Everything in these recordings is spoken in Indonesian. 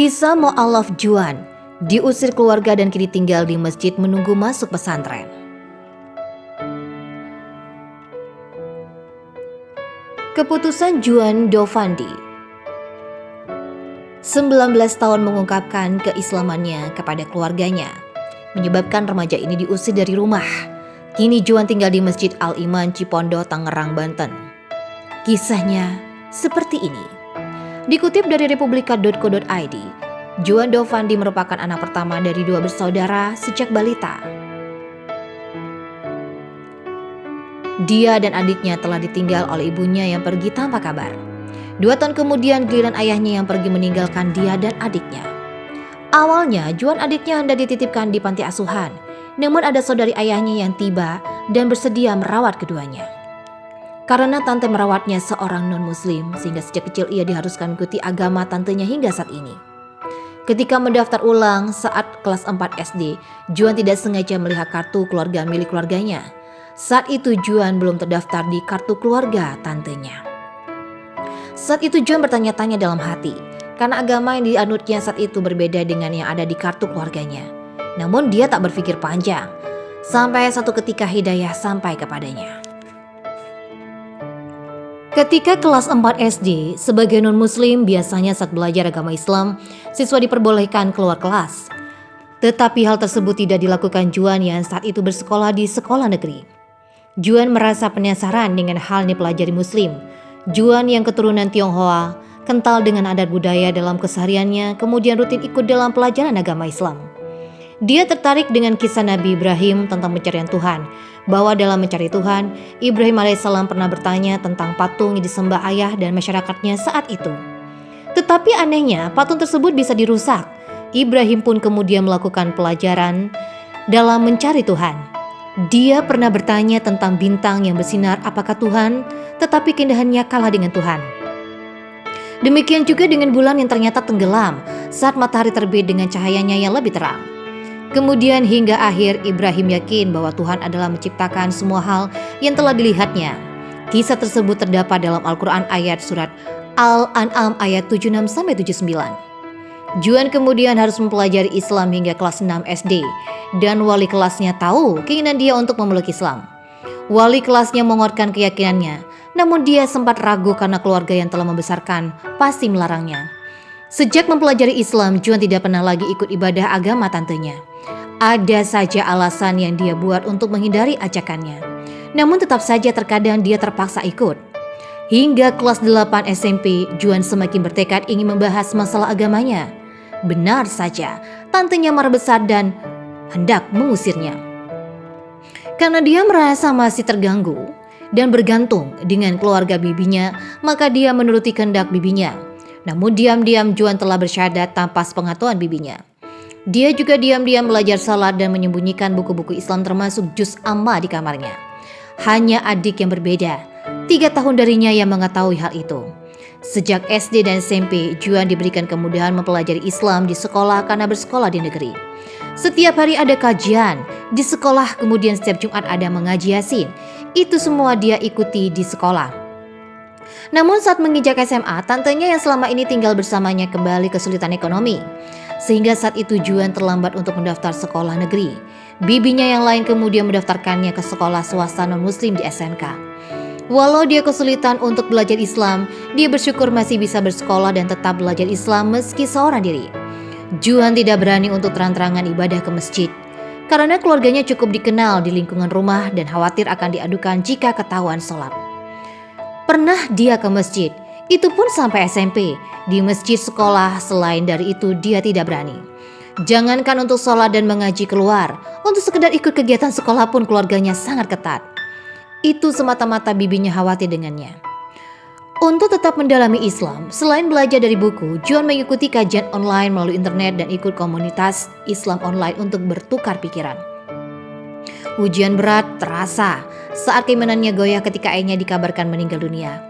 Kisah Mu'allaf Juan diusir keluarga dan kini tinggal di masjid menunggu masuk pesantren. Keputusan Juan Dovandi 19 tahun mengungkapkan keislamannya kepada keluarganya, menyebabkan remaja ini diusir dari rumah. Kini Juan tinggal di Masjid Al-Iman Cipondo, Tangerang, Banten. Kisahnya seperti ini. Dikutip dari republika.co.id, Juan Dovandi merupakan anak pertama dari 2 bersaudara sejak balita. Dia dan adiknya telah ditinggal oleh ibunya yang pergi tanpa kabar. 2 tahun kemudian giliran ayahnya yang pergi meninggalkan dia dan adiknya. Awalnya Juan adiknya hendak dititipkan di panti asuhan, namun ada saudari ayahnya yang tiba dan bersedia merawat keduanya. Karena tante merawatnya seorang non-muslim, sehingga sejak kecil ia diharuskan mengikuti agama tantenya hingga saat ini. Ketika mendaftar ulang saat kelas 4 SD, Juan tidak sengaja melihat kartu keluarga milik keluarganya. Saat itu Juan belum terdaftar di kartu keluarga tantenya. Saat itu Juan bertanya-tanya dalam hati, karena agama yang dianutnya saat itu berbeda dengan yang ada di kartu keluarganya. Namun dia tak berpikir panjang, sampai satu ketika hidayah sampai kepadanya. Ketika kelas 4 SD, sebagai non-muslim biasanya saat belajar agama Islam, siswa diperbolehkan keluar kelas. Tetapi hal tersebut tidak dilakukan Juan yang saat itu bersekolah di sekolah negeri. Juan merasa penasaran dengan hal yang dipelajari muslim. Juan yang keturunan Tionghoa, kental dengan adat budaya dalam kesehariannya, kemudian rutin ikut dalam pelajaran agama Islam. Dia tertarik dengan kisah Nabi Ibrahim tentang pencarian Tuhan, bahwa dalam mencari Tuhan, Ibrahim alaihissalam pernah bertanya tentang patung yang disembah ayah dan masyarakatnya saat itu. Tetapi anehnya, patung tersebut bisa dirusak. Ibrahim pun kemudian melakukan pelajaran dalam mencari Tuhan. Dia pernah bertanya tentang bintang yang bersinar apakah Tuhan, tetapi keindahannya kalah dengan Tuhan. Demikian juga dengan bulan yang ternyata tenggelam saat matahari terbit dengan cahayanya yang lebih terang. Kemudian hingga akhir Ibrahim yakin bahwa Tuhan adalah menciptakan semua hal yang telah dilihatnya. Kisah tersebut terdapat dalam Al-Quran ayat surat Al-An'am ayat 76-79. Juan kemudian harus mempelajari Islam hingga kelas 6 SD dan wali kelasnya tahu keinginan dia untuk memeluk Islam. Wali kelasnya menguatkan keyakinannya, namun dia sempat ragu karena keluarga yang telah membesarkan pasti melarangnya. Sejak mempelajari Islam, Juan tidak pernah lagi ikut ibadah agama tantenya. Ada saja alasan yang dia buat untuk menghindari ajakannya. Namun tetap saja terkadang dia terpaksa ikut. Hingga kelas 8 SMP, Juan semakin bertekad ingin membahas masalah agamanya. Benar saja, tantenya marah besar dan hendak mengusirnya. Karena dia merasa masih terganggu dan bergantung dengan keluarga bibinya, maka dia menuruti kehendak bibinya. Namun diam-diam Juan telah bersyahadat tanpa sepengetahuan bibinya. Dia juga diam-diam belajar salat dan menyembunyikan buku-buku Islam termasuk juz amma di kamarnya. Hanya adik yang berbeda, 3 tahun darinya yang mengetahui hal itu. Sejak SD dan SMP, Juan diberikan kemudahan mempelajari Islam di sekolah karena bersekolah di negeri. Setiap hari ada kajian di sekolah, kemudian setiap Jumat ada mengaji Yasin. Itu semua dia ikuti di sekolah. Namun saat menginjak SMA, tantenya yang selama ini tinggal bersamanya kembali kesulitan ekonomi. Sehingga saat itu Juan terlambat untuk mendaftar sekolah negeri. Bibinya yang lain kemudian mendaftarkannya ke sekolah swasta non-muslim di SMK. Walau dia kesulitan untuk belajar Islam, dia bersyukur masih bisa bersekolah dan tetap belajar Islam meski seorang diri. Juan tidak berani untuk terang-terangan ibadah ke masjid, karena keluarganya cukup dikenal di lingkungan rumah dan khawatir akan diadukan jika ketahuan sholat. Pernah dia ke masjid, itu pun sampai SMP. Di masjid sekolah selain dari itu dia tidak berani. Jangankan untuk sholat dan mengaji keluar, untuk sekedar ikut kegiatan sekolah pun keluarganya sangat ketat. Itu semata-mata bibinya khawatir dengannya. Untuk tetap mendalami Islam, selain belajar dari buku, Juan mengikuti kajian online melalui internet dan ikut komunitas Islam online untuk bertukar pikiran. Ujian berat terasa saat keimanannya goyah ketika ayahnya dikabarkan meninggal dunia.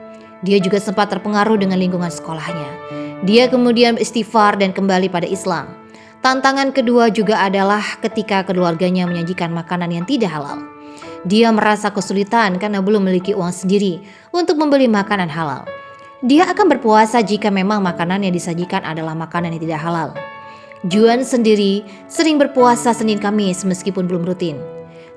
Dia juga sempat terpengaruh dengan lingkungan sekolahnya. Dia kemudian beristighfar dan kembali pada Islam. Tantangan kedua juga adalah ketika keluarganya menyajikan makanan yang tidak halal. Dia merasa kesulitan karena belum memiliki uang sendiri untuk membeli makanan halal. Dia akan berpuasa jika memang makanan yang disajikan adalah makanan yang tidak halal. Juan sendiri sering berpuasa Senin Kamis meskipun belum rutin.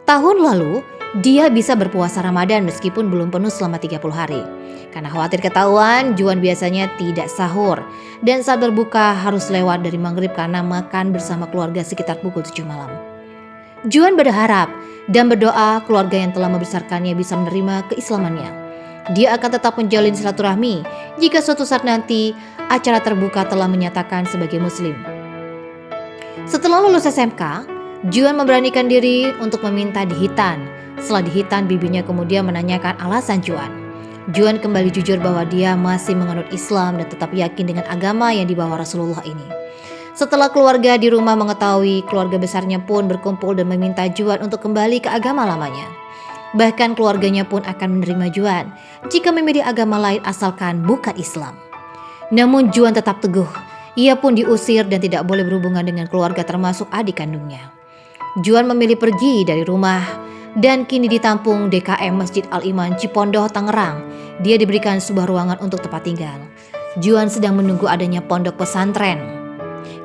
Tahun lalu, dia bisa berpuasa Ramadan meskipun belum penuh selama 30 hari. Karena khawatir ketahuan, Juan biasanya tidak sahur. Dan saat berbuka harus lewat dari maghrib karena makan bersama keluarga sekitar pukul 7 malam. Juan berharap dan berdoa keluarga yang telah membesarkannya bisa menerima keislamannya. Dia akan tetap menjalin silaturahmi jika suatu saat nanti acara terbuka telah menyatakan sebagai muslim. Setelah lulus SMK, Juan memberanikan diri untuk meminta dihitan. Setelah dihitan, bibinya kemudian menanyakan alasan Juan. Juan kembali jujur bahwa dia masih menganut Islam dan tetap yakin dengan agama yang dibawa Rasulullah ini. Setelah keluarga di rumah mengetahui, keluarga besarnya pun berkumpul dan meminta Juan untuk kembali ke agama lamanya. Bahkan keluarganya pun akan menerima Juan jika memilih agama lain asalkan bukan Islam. Namun Juan tetap teguh. Ia pun diusir dan tidak boleh berhubungan dengan keluarga termasuk adik kandungnya. Juan memilih pergi dari rumah dan kini ditampung DKM Masjid Al-Iman Cipondoh, Tangerang. Dia diberikan sebuah ruangan untuk tempat tinggal. Juan sedang menunggu adanya pondok pesantren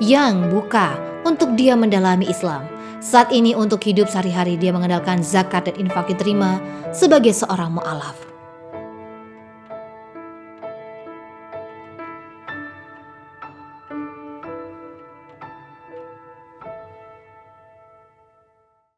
yang buka untuk dia mendalami Islam. Saat ini untuk hidup sehari-hari dia mengandalkan zakat dan infak diterima sebagai seorang mu'alaf.